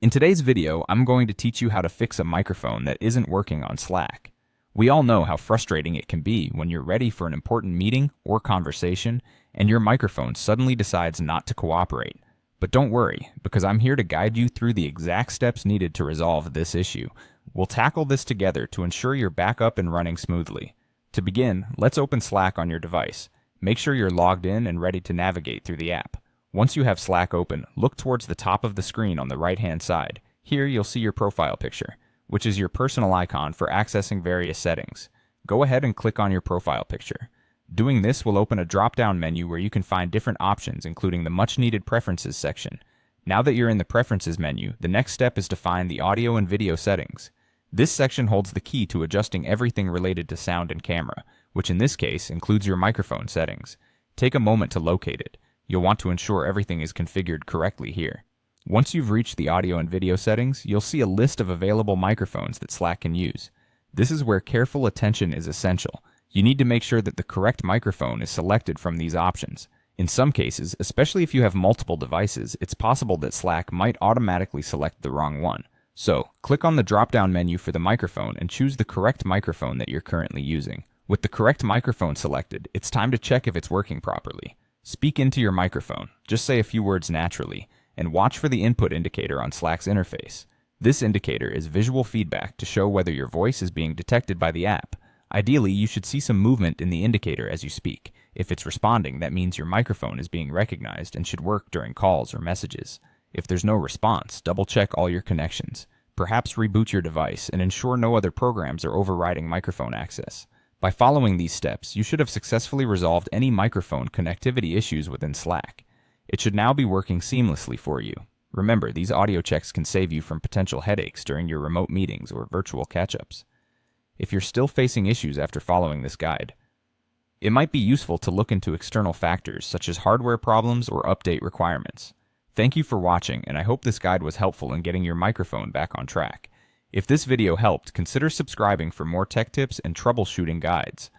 In today's video, I'm going to teach you how to fix a microphone that isn't working on Slack. We all know how frustrating it can be when you're ready for an important meeting or conversation and your microphone suddenly decides not to cooperate. But don't worry, because I'm here to guide you through the exact steps needed to resolve this issue. We'll tackle this together to ensure you're back up and running smoothly. To begin, let's open Slack on your device. Make sure you're logged in and ready to navigate through the app. Once you have Slack open, look towards the top of the screen on the right-hand side. Here you'll see your profile picture, which is your personal icon for accessing various settings. Go ahead and click on your profile picture. Doing this will open a drop-down menu where you can find different options, including the much-needed Preferences section. Now that you're in the Preferences menu, the next step is to find the audio and video settings. This section holds the key to adjusting everything related to sound and camera, which in this case includes your microphone settings. Take a moment to locate it. You'll want to ensure everything is configured correctly here. Once you've reached the audio and video settings, you'll see a list of available microphones that Slack can use. This is where careful attention is essential. You need to make sure that the correct microphone is selected from these options. In some cases, especially if you have multiple devices, it's possible that Slack might automatically select the wrong one. So, click on the drop-down menu for the microphone and choose the correct microphone that you're currently using. With the correct microphone selected, it's time to check if it's working properly. Speak into your microphone, just say a few words naturally, and watch for the input indicator on Slack's interface. This indicator is visual feedback to show whether your voice is being detected by the app. Ideally, you should see some movement in the indicator as you speak. If it's responding, that means your microphone is being recognized and should work during calls or messages. If there's no response, double-check all your connections. Perhaps reboot your device and ensure no other programs are overriding microphone access. By following these steps, you should have successfully resolved any microphone connectivity issues within Slack. It should now be working seamlessly for you. Remember, these audio checks can save you from potential headaches during your remote meetings or virtual catch-ups. If you're still facing issues after following this guide, it might be useful to look into external factors such as hardware problems or update requirements. Thank you for watching, and I hope this guide was helpful in getting your microphone back on track. If this video helped, consider subscribing for more tech tips and troubleshooting guides.